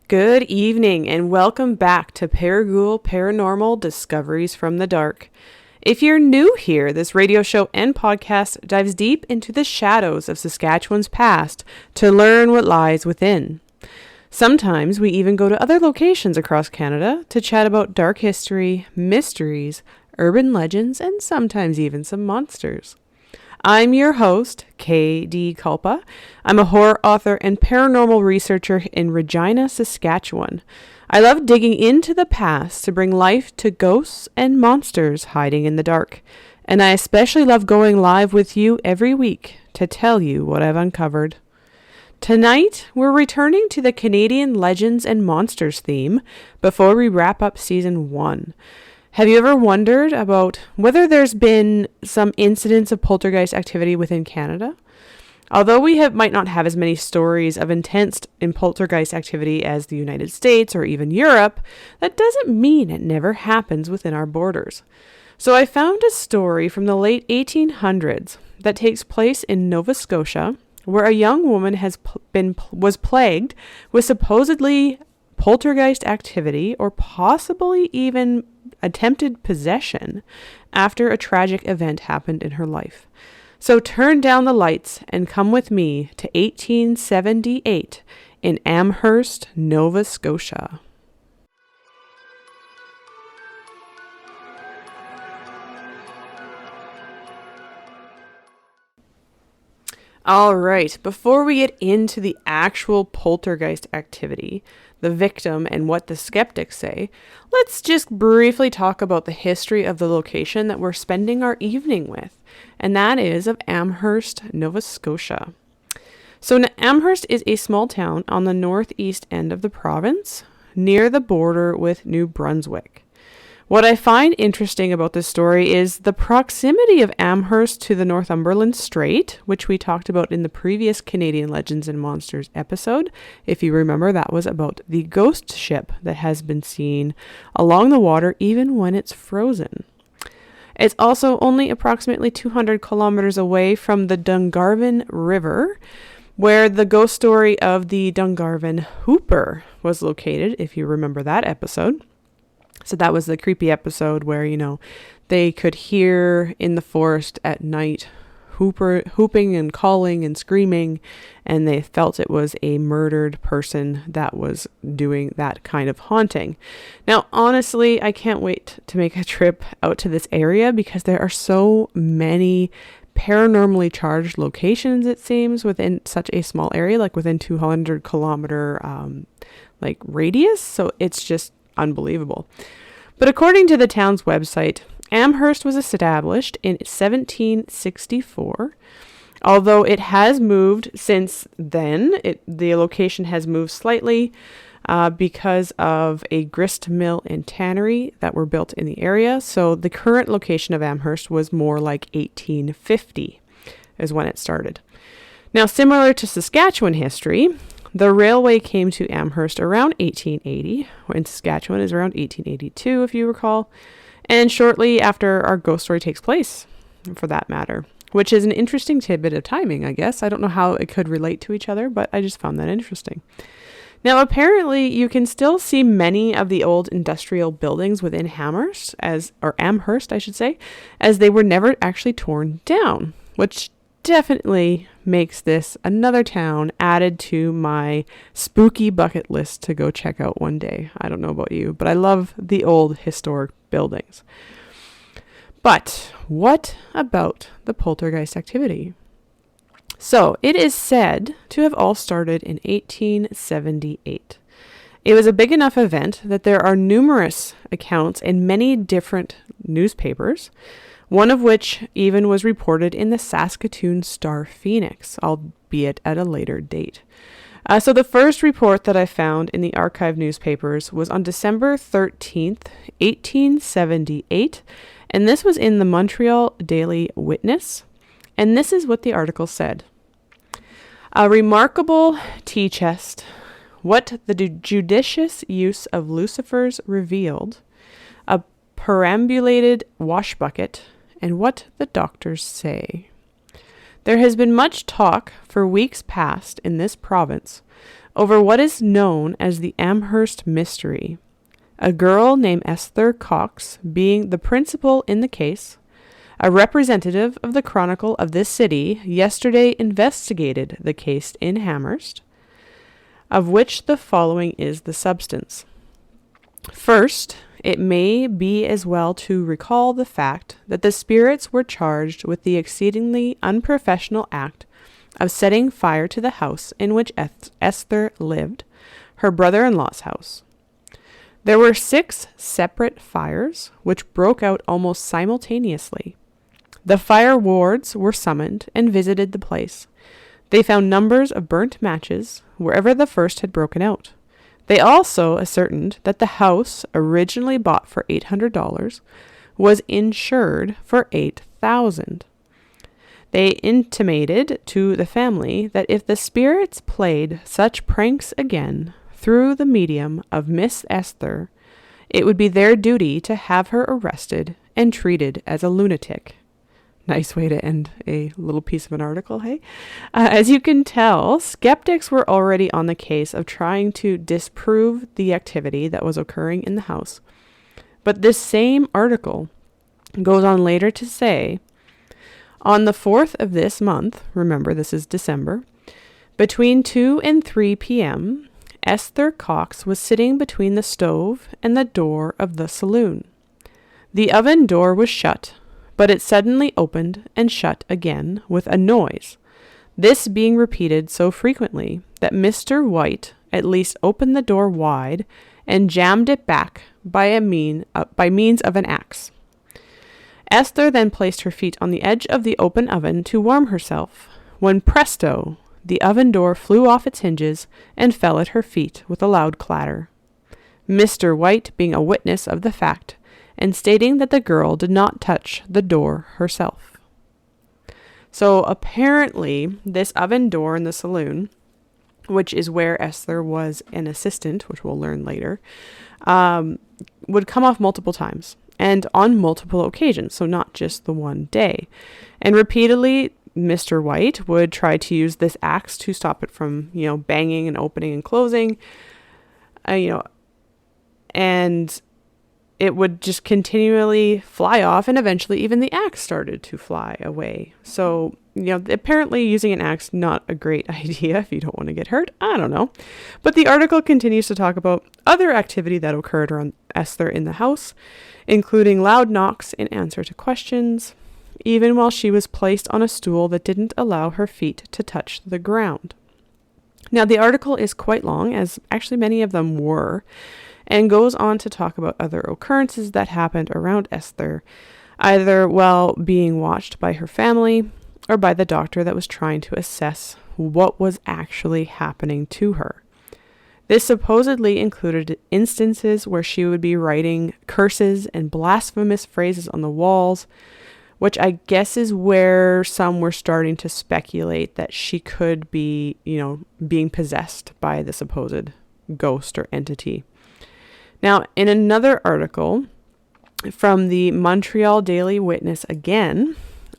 Good evening and welcome back to ParaGhoul Paranormal Discoveries from the Dark. If you're new here, this radio show and podcast dives deep into the shadows of Saskatchewan's past to learn what lies within. Sometimes we even go to other locations across Canada to chat about dark history, mysteries, urban legends, and sometimes even some monsters. I'm your host, K.D. Kulpa. I'm a horror author and paranormal researcher in Regina, Saskatchewan. I love digging into the past to bring life to ghosts and monsters hiding in the dark. And I especially love going live with you every week to tell you what I've uncovered. Tonight, we're returning to the Canadian Legends and Monsters theme before we wrap up Season 1. Have you ever wondered about whether there's been some incidents of poltergeist activity within Canada? Although we might not have as many stories of intense poltergeist activity as the United States or even Europe, that doesn't mean it never happens within our borders. So I found a story from the late 1800s that takes place in Nova Scotia, where a young woman was plagued with supposedly poltergeist activity or possibly even attempted possession after a tragic event happened in her life. So turn down the lights and come with me to 1878 in Amherst, Nova Scotia. All right, before we get into the actual poltergeist activity, the victim, and what the skeptics say, let's just briefly talk about the history of the location that we're spending our evening with, and that is of Amherst, Nova Scotia. So Amherst is a small town on the northeast end of the province, near the border with New Brunswick. What I find interesting about this story is the proximity of Amherst to the Northumberland Strait, which we talked about in the previous Canadian Legends and Monsters episode. If you remember, that was about the ghost ship that has been seen along the water even when it's frozen. It's also only approximately 200 kilometers away from the Dungarvan River, where the ghost story of the Dungarvan Hooper was located, if you remember that episode. So that was the creepy episode where, they could hear in the forest at night hooping and calling and screaming, and they felt it was a murdered person that was doing that kind of haunting. Now, honestly, I can't wait to make a trip out to this area because there are so many paranormally charged locations, it seems, within such a small area, like within 200 kilometer radius. So it's just unbelievable. But according to the town's website, Amherst was established in 1764. Although it has moved since then, the location has moved slightly because of a grist mill and tannery that were built in the area. So the current location of Amherst was more like 1850 is when it started. Now, similar to Saskatchewan history, the railway came to Amherst around 1880, in Saskatchewan is around 1882, if you recall, and shortly after our ghost story takes place, for that matter, which is an interesting tidbit of timing, I guess. I don't know how it could relate to each other, but I just found that interesting. Now, apparently, you can still see many of the old industrial buildings within Amherst, as they were never actually torn down, which definitely makes this another town added to my spooky bucket list to go check out one day. I don't know about you, but I love the old historic buildings. But what about the poltergeist activity? So it is said to have all started in 1878. It was a big enough event that there are numerous accounts in many different newspapers, one of which even was reported in the Saskatoon Star-Phoenix, albeit at a later date. So the first report that I found in the archive newspapers was on December 13th, 1878, and this was in the Montreal Daily Witness, and this is what the article said. A remarkable tea chest, what the judicious use of lucifers revealed, a perambulated wash bucket, and what the doctors say. There has been much talk for weeks past in this province over what is known as the Amherst Mystery, a girl named Esther Cox being the principal in the case. A representative of the Chronicle of this city yesterday investigated the case in Amherst, of which the following is the substance. First, it may be as well to recall the fact that the spirits were charged with the exceedingly unprofessional act of setting fire to the house in which Esther lived, her brother-in-law's house. There were 6 separate fires which broke out almost simultaneously. The fire wards were summoned and visited the place. They found numbers of burnt matches wherever the first had broken out. They also ascertained that the house, originally bought for $800, was insured for $8,000. They intimated to the family that if the spirits played such pranks again through the medium of Miss Esther, it would be their duty to have her arrested and treated as a lunatic. Nice way to end a little piece of an article, hey? As you can tell, skeptics were already on the case of trying to disprove the activity that was occurring in the house. But this same article goes on later to say, on the 4th of this month, remember this is December, between 2 and 3 p.m., Esther Cox was sitting between the stove and the door of the saloon. The oven door was shut, but it suddenly opened and shut again with a noise, this being repeated so frequently that Mr. White at least opened the door wide and jammed it back by means of an axe. Esther then placed her feet on the edge of the open oven to warm herself, when presto, the oven door flew off its hinges and fell at her feet with a loud clatter. Mr. White being a witness of the fact, and stating that the girl did not touch the door herself. So apparently, this oven door in the saloon, which is where Esther was an assistant, which we'll learn later, would come off multiple times and on multiple occasions, so not just the one day. And repeatedly, Mr. White would try to use this axe to stop it from, banging and opening and closing, and it would just continually fly off, and eventually even the axe started to fly away. So, apparently using an axe, not a great idea if you don't want to get hurt. I don't know. But the article continues to talk about other activity that occurred around Esther in the house, including loud knocks in answer to questions, even while she was placed on a stool that didn't allow her feet to touch the ground. Now, the article is quite long, as actually many of them were, and goes on to talk about other occurrences that happened around Esther, either while being watched by her family or by the doctor that was trying to assess what was actually happening to her. This supposedly included instances where she would be writing curses and blasphemous phrases on the walls, which I guess is where some were starting to speculate that she could be, being possessed by the supposed ghost or entity. Now, in another article from the Montreal Daily Witness again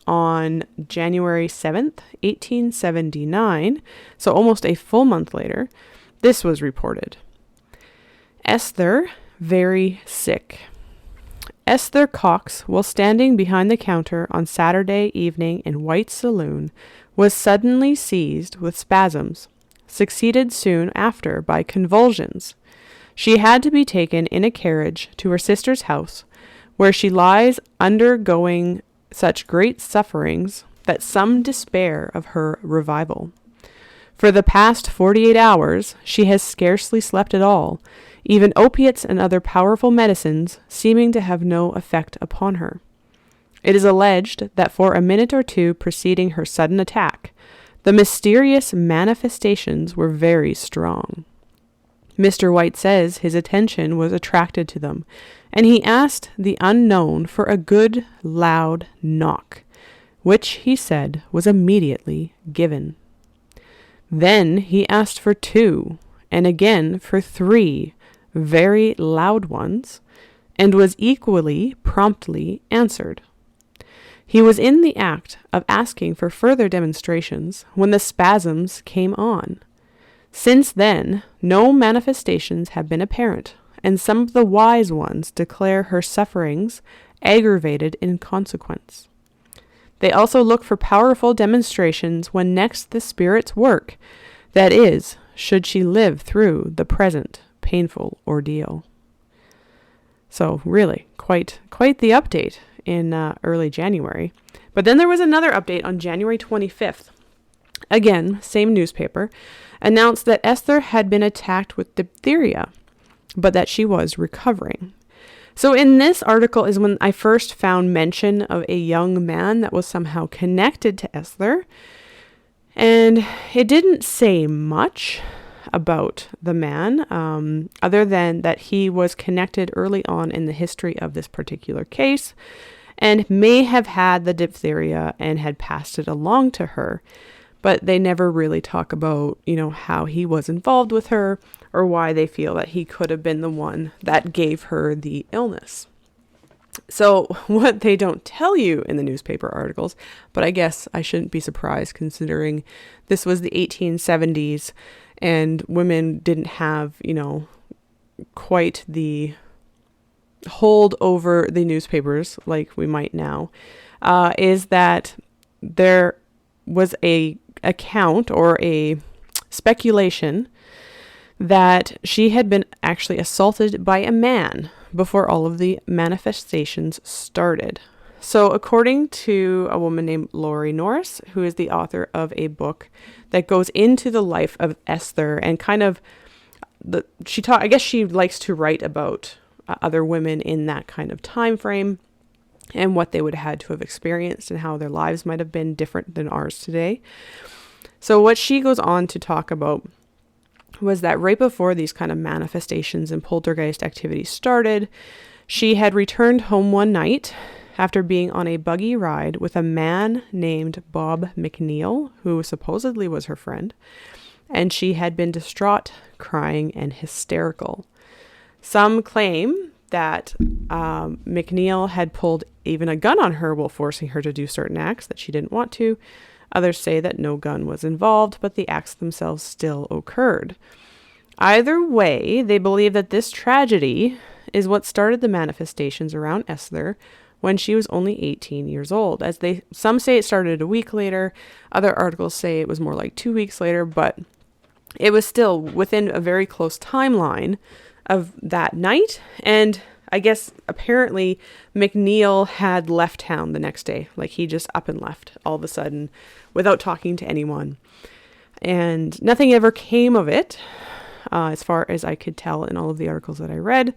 on January 7th, 1879, so almost a full month later, this was reported. Esther, very sick. Esther Cox, while standing behind the counter on Saturday evening in White's Saloon, was suddenly seized with spasms, succeeded soon after by convulsions. She had to be taken in a carriage to her sister's house, where she lies undergoing such great sufferings that some despair of her revival. For the past 48 hours, she has scarcely slept at all, even opiates and other powerful medicines seeming to have no effect upon her. It is alleged that for a minute or two preceding her sudden attack, the mysterious manifestations were very strong. Mr. White says his attention was attracted to them, and he asked the unknown for a good, loud knock, which he said was immediately given. Then he asked for 2, and again for 3 very loud ones, and was equally promptly answered. He was in the act of asking for further demonstrations when the spasms came on. Since then, no manifestations have been apparent, and some of the wise ones declare her sufferings aggravated in consequence. They also look for powerful demonstrations when next the spirits work, that is, should she live through the present painful ordeal. So really, quite the update in early January. But then there was another update on January 25th. Again, same newspaper, announced that Esther had been attacked with diphtheria, but that she was recovering. So in this article is when I first found mention of a young man that was somehow connected to Esther. And it didn't say much about the man, other than that he was connected early on in the history of this particular case and may have had the diphtheria and had passed it along to her. But they never really talk about, how he was involved with her or why they feel that he could have been the one that gave her the illness. So what they don't tell you in the newspaper articles, but I guess I shouldn't be surprised considering this was the 1870s and women didn't have, quite the hold over the newspapers like we might now, is that there was a account or a speculation that she had been actually assaulted by a man before all of the manifestations started. So according to a woman named Lori Norris, who is the author of a book that goes into the life of Esther and kind of I guess she likes to write about other women in that kind of time frame and what they would have had to have experienced and how their lives might have been different than ours today. So what she goes on to talk about was that right before these kind of manifestations and poltergeist activities started, she had returned home one night after being on a buggy ride with a man named Bob McNeil, who supposedly was her friend, and she had been distraught, crying, and hysterical. Some claim that McNeil had pulled even a gun on her while forcing her to do certain acts that she didn't want to. Others say that no gun was involved, but the acts themselves still occurred. Either way, they believe that this tragedy is what started the manifestations around Esther when she was only 18 years old. Some say it started a week later, other articles say it was more like 2 weeks later, but it was still within a very close timeline of that night. And I guess apparently McNeil had left town the next day. Like he just up and left all of a sudden without talking to anyone. And nothing ever came of it, as far as I could tell in all of the articles that I read.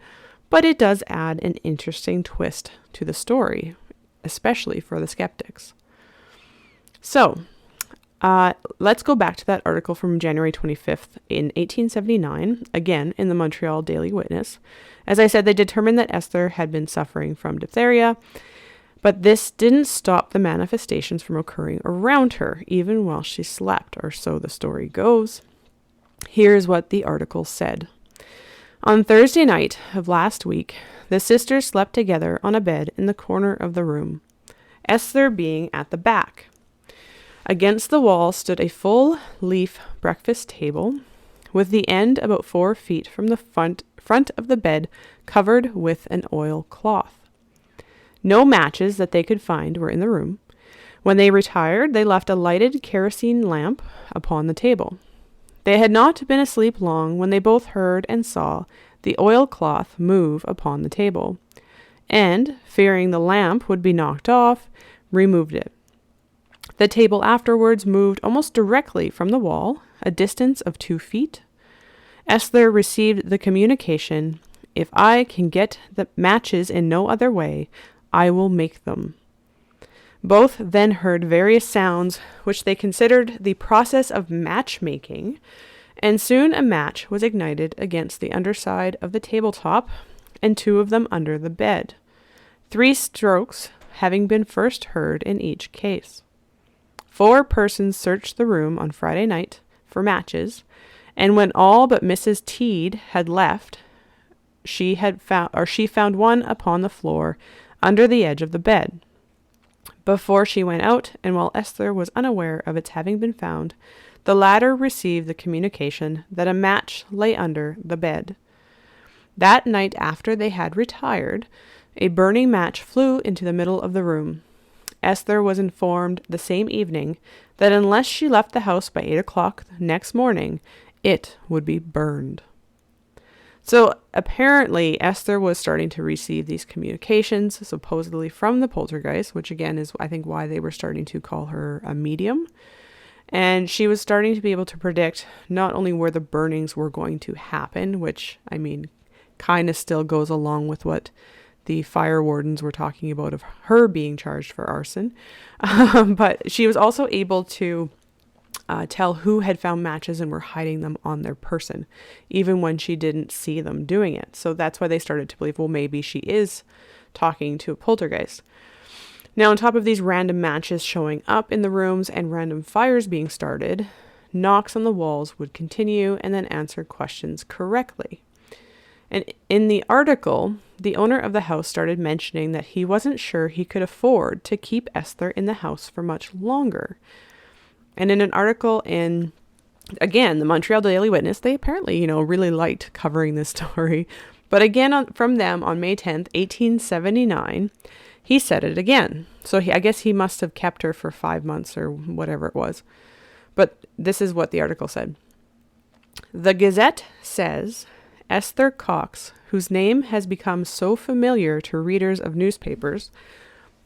But it does add an interesting twist to the story, especially for the skeptics. So, let's go back to that article from January 25th in 1879, again in the Montreal Daily Witness. As I said, they determined that Esther had been suffering from diphtheria, but this didn't stop the manifestations from occurring around her, even while she slept, or so the story goes. Here's what the article said. On Thursday night of last week, the sisters slept together on a bed in the corner of the room, Esther being at the back. Against the wall stood a full-leaf breakfast table, with the end about 4 feet from the front of the bed covered with an oil cloth. No matches that they could find were in the room. When they retired, they left a lighted kerosene lamp upon the table. They had not been asleep long when they both heard and saw the oilcloth move upon the table, and, fearing the lamp would be knocked off, removed it. The table afterwards moved almost directly from the wall, a distance of 2 feet. Esther received the communication, "If I can get the matches in no other way, I will make them." Both then heard various sounds, which they considered the process of matchmaking, and soon a match was ignited against the underside of the tabletop, and 2 of them under the bed, 3 strokes having been first heard in each case. 4 persons searched the room on Friday night for matches, and when all but Mrs. Teed had left, she found one upon the floor under the edge of the bed. Before she went out, and while Esther was unaware of its having been found, the latter received the communication that a match lay under the bed. That night after they had retired, a burning match flew into the middle of the room. Esther was informed the same evening that unless she left the house by 8 o'clock next morning, it would be burned. So apparently Esther was starting to receive these communications, supposedly from the poltergeist, which again is, I think, why they were starting to call her a medium. And she was starting to be able to predict not only where the burnings were going to happen, which, I mean, kind of still goes along with what the fire wardens were talking about of her being charged for arson. But she was also able to tell who had found matches and were hiding them on their person, even when she didn't see them doing it. So that's why they started to believe, well, maybe she is talking to a poltergeist. Now, on top of these random matches showing up in the rooms and random fires being started, knocks on the walls would continue and then answer questions correctly. And in the article, the owner of the house started mentioning that he wasn't sure he could afford to keep Esther in the house for much longer. And in an article in, again, the Montreal Daily Witness, they apparently, really liked covering this story. But again, from them on May 10th, 1879, he said it again. So I guess he must have kept her for 5 months or whatever it was. But this is what the article said. The Gazette says Esther Cox, whose name has become so familiar to readers of newspapers,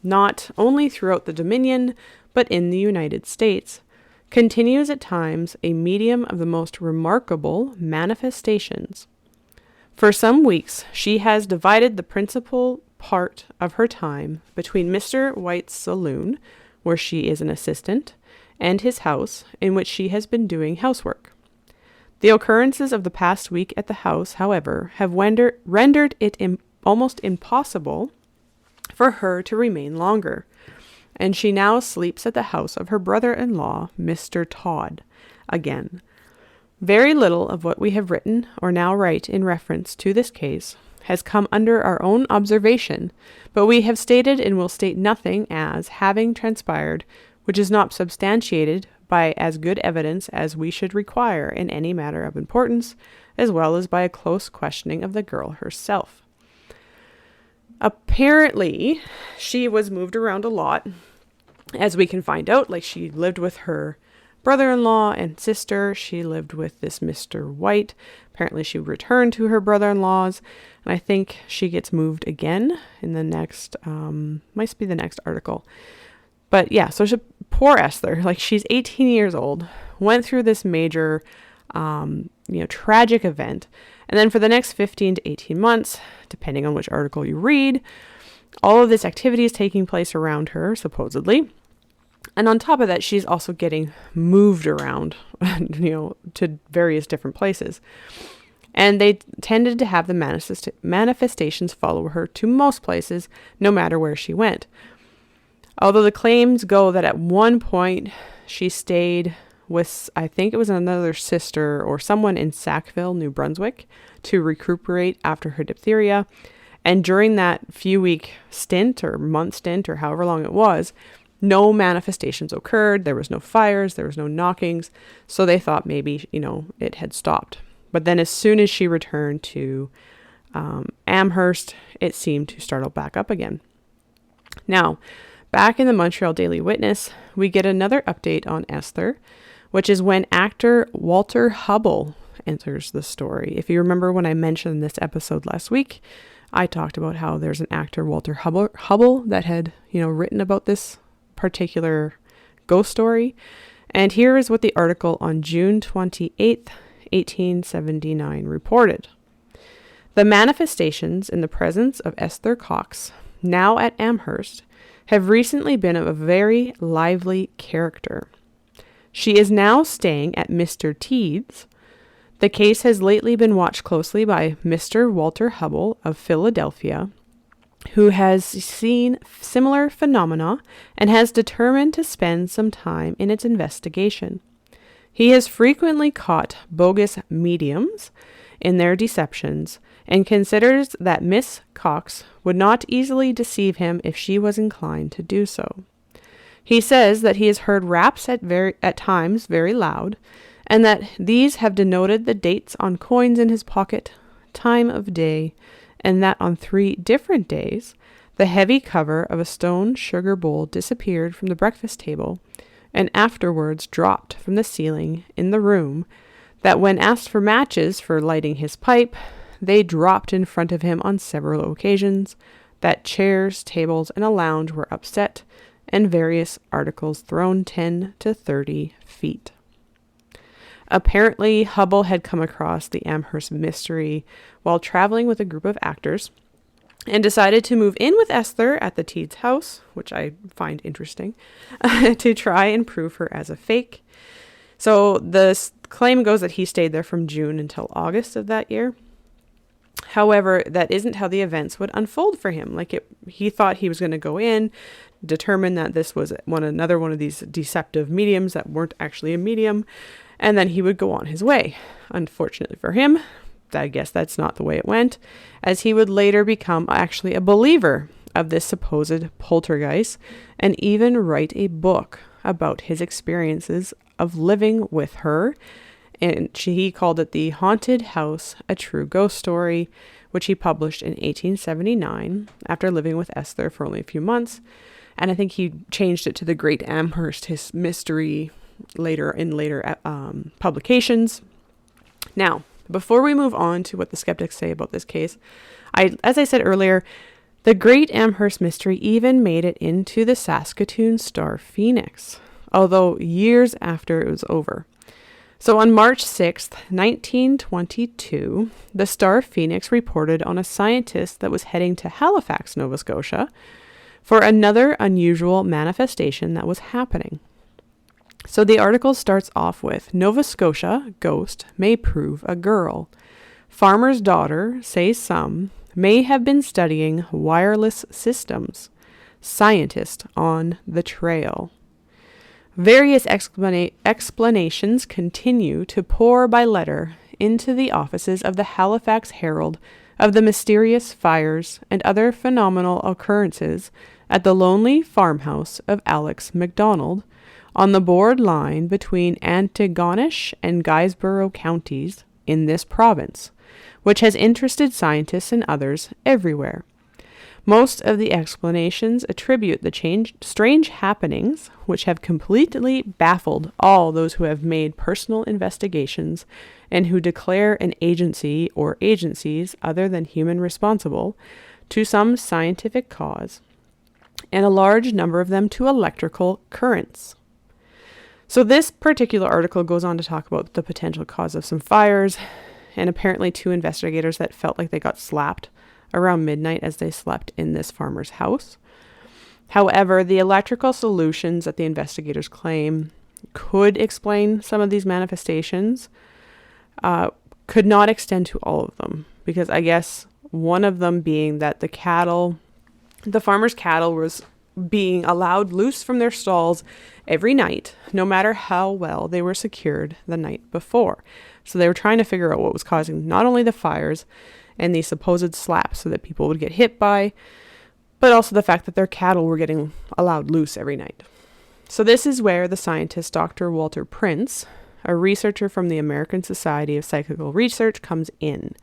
not only throughout the Dominion, but in the United States, continues at times a medium of the most remarkable manifestations. For some weeks, she has divided the principal part of her time between Mr. White's saloon, where she is an assistant, and his house, in which she has been doing housework. The occurrences of the past week at the house, however, have rendered it almost impossible for her to remain longer, and she now sleeps at the house of her brother-in-law, Mr. Todd, again. Very little of what we have written or now write in reference to this case has come under our own observation, but we have stated and will state nothing as having transpired which is not substantiated by as good evidence as we should require in any matter of importance, as well as by a close questioning of the girl herself. Apparently, she was moved around a lot, as we can find out. Like, she lived with her brother-in-law and sister. She lived with this Mr. White. Apparently, she returned to her brother-in-law's, and I think she gets moved again in the next, might be the next article. But yeah, so poor Esther, like, she's 18 years old, went through this major, tragic event. And then for the next 15 to 18 months, depending on which article you read, all of this activity is taking place around her, supposedly. And on top of that, she's also getting moved around, to various different places. And they tended to have the manifestations follow her to most places, no matter where she went. Although the claims go that at one point she stayed with, I think it was another sister or someone in Sackville, New Brunswick, to recuperate after her diphtheria. And during that few-week stint or month stint or however long it was, no manifestations occurred. There was no fires. There was no knockings. So they thought maybe, it had stopped. But then as soon as she returned to Amherst, it seemed to start back up again. Now, back in the Montreal Daily Witness, we get another update on Esther, which is when actor Walter Hubble enters the story. If you remember when I mentioned this episode last week, I talked about how there's an actor, Walter Hubble, that had, written about this particular ghost story. And here is what the article on June 28th, 1879 reported. The manifestations in the presence of Esther Cox, now at Amherst, have recently been of a very lively character. She is now staying at Mr. Teed's. The case has lately been watched closely by Mr. Walter Hubble of Philadelphia, who has seen similar phenomena and has determined to spend some time in its investigation. He has frequently caught bogus mediums in their deceptions and considers that Miss Cox would not easily deceive him if she was inclined to do so. He says that he has heard raps at times very loud, and that these have denoted the dates on coins in his pocket, time of day, and that on 3 different days, the heavy cover of a stone sugar bowl disappeared from the breakfast table and afterwards dropped from the ceiling in the room, that when asked for matches for lighting his pipe, they dropped in front of him on several occasions, that chairs, tables, and a lounge were upset, and various articles thrown 10 to 30 feet. Apparently, Hubble had come across the Amherst Mystery while traveling with a group of actors and decided to move in with Esther at the Teed's house, which I find interesting, to try and prove her as a fake. So the claim goes that he stayed there from June until August of that year. However, that isn't how the events would unfold for him. He thought he was going to go in, determine that this was another one of these deceptive mediums that weren't actually a medium, and then he would go on his way. Unfortunately for him, I guess that's not the way it went, as he would later become actually a believer of this supposed poltergeist and even write a book about his experiences of living with her. And he called it The Haunted House, A True Ghost Story, which he published in 1879 after living with Esther for only a few months. And I think he changed it to The Great Amherst Mystery later publications. Now, before we move on to what the skeptics say about this case, as I said earlier, the Great Amherst Mystery even made it into the Saskatchewan Star Phoenix, although years after it was over. So on March 6th, 1922, the Star Phoenix reported on a scientist that was heading to Halifax, Nova Scotia, for another unusual manifestation that was happening. So the article starts off with, Nova Scotia ghost may prove a girl. Farmer's daughter, say some, may have been studying wireless systems. Scientist on the trail. Various explanations continue to pour by letter into the offices of the Halifax Herald of the mysterious fires and other phenomenal occurrences at the lonely farmhouse of Alex MacDonald, on the board line between Antigonish and Guysborough counties in this province, which has interested scientists and others everywhere. Most of the explanations attribute the strange happenings, which have completely baffled all those who have made personal investigations and who declare an agency or agencies other than human responsible, to some scientific cause, and a large number of them to electrical currents. So this particular article goes on to talk about the potential cause of some fires, and apparently 2 investigators that felt like they got slapped around midnight as they slept in this farmer's house. However, the electrical solutions that the investigators claim could explain some of these manifestations could not extend to all of them, because I guess one of them being that the farmer's cattle was being allowed loose from their stalls every night, no matter how well they were secured the night before. So they were trying to figure out what was causing not only the fires and the supposed slaps so that people would get hit by, but also the fact that their cattle were getting allowed loose every night. So this is where the scientist Dr. Walter Prince, a researcher from the American Society of Psychical Research, comes in.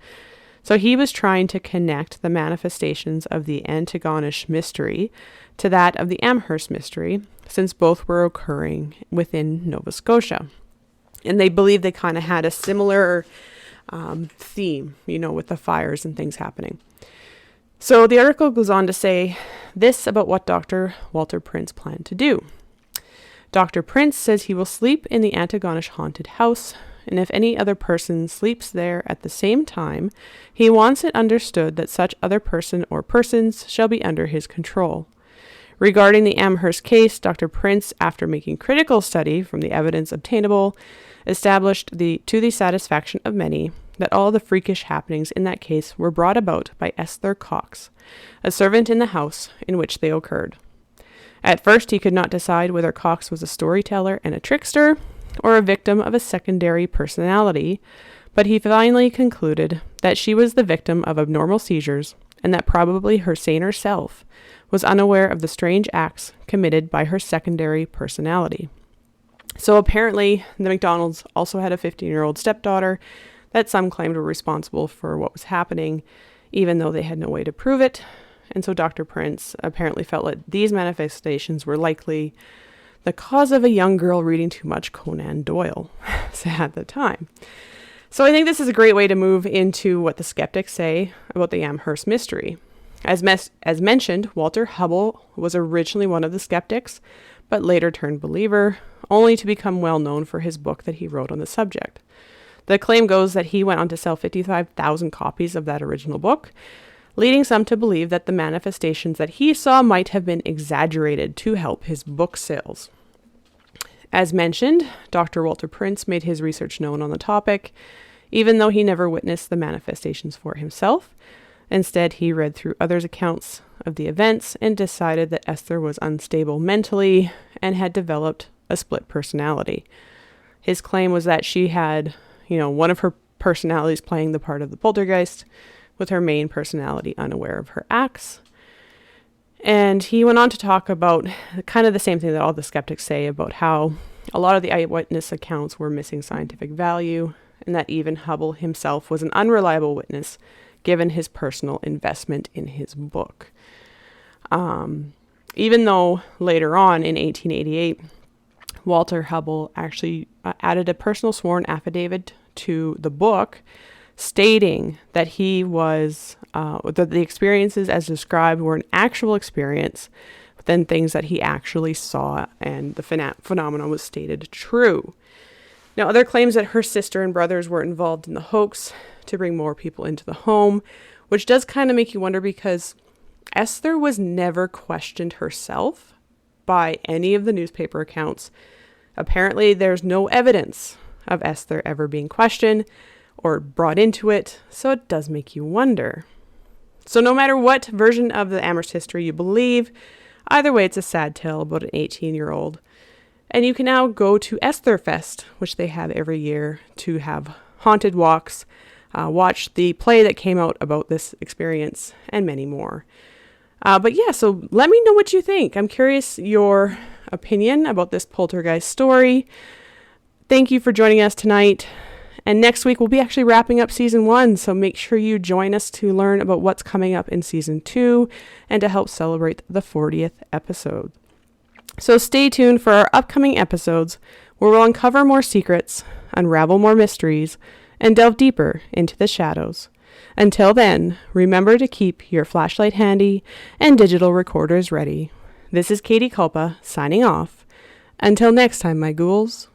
So he was trying to connect the manifestations of the Antigonish Mystery to that of the Amherst Mystery, since both were occurring within Nova Scotia. And they believe they kind of had a similar theme, with the fires and things happening. So the article goes on to say this about what Dr. Walter Prince planned to do. Dr. Prince says he will sleep in the Antigonish haunted house, and if any other person sleeps there at the same time, he wants it understood that such other person or persons shall be under his control. Regarding the Amherst case, Dr. Prince, after making critical study from the evidence obtainable, established to the satisfaction of many that all the freakish happenings in that case were brought about by Esther Cox, a servant in the house in which they occurred. At first, he could not decide whether Cox was a storyteller and a trickster, or a victim of a secondary personality, but he finally concluded that she was the victim of abnormal seizures, and that probably her saner self was unaware of the strange acts committed by her secondary personality. So apparently, the McDonalds also had a 15-year-old stepdaughter that some claimed were responsible for what was happening, even though they had no way to prove it. And so Dr. Prince apparently felt that these manifestations were likely the cause of a young girl reading too much Conan Doyle at the time. So I think this is a great way to move into what the skeptics say about the Amherst Mystery. As mentioned, Walter Hubble was originally one of the skeptics, but later turned believer, only to become well known for his book that he wrote on the subject. The claim goes that he went on to sell 55,000 copies of that original book, leading some to believe that the manifestations that he saw might have been exaggerated to help his book sales. As mentioned, Dr. Walter Prince made his research known on the topic, even though he never witnessed the manifestations for himself. Instead, he read through others' accounts of the events and decided that Esther was unstable mentally and had developed a split personality. His claim was that she had, one of her personalities playing the part of the poltergeist, with her main personality unaware of her acts. And he went on to talk about kind of the same thing that all the skeptics say about how a lot of the eyewitness accounts were missing scientific value, and that even Hubble himself was an unreliable witness given his personal investment in his book. Even though later on in 1888, Walter Hubble actually added a personal sworn affidavit to the book stating that he was, that the experiences as described were an actual experience than things that he actually saw, and the phenomenon was stated true. Now, other claims that her sister and brothers were involved in the hoax to bring more people into the home, which does kind of make you wonder because Esther was never questioned herself by any of the newspaper accounts. Apparently, there's no evidence of Esther ever being questioned or brought into it, so it does make you wonder. So no matter what version of the Amherst history you believe, either way, it's a sad tale about an 18-year-old. And you can now go to Esther Fest, which they have every year, to have haunted walks, watch the play that came out about this experience, and many more. So let me know what you think. I'm curious your opinion about this poltergeist story. Thank you for joining us tonight. And next week, we'll be actually wrapping up season 1, so make sure you join us to learn about what's coming up in season 2 and to help celebrate the 40th episode. So stay tuned for our upcoming episodes where we'll uncover more secrets, unravel more mysteries, and delve deeper into the shadows. Until then, remember to keep your flashlight handy and digital recorders ready. This is Katie Kulpa signing off. Until next time, my ghouls.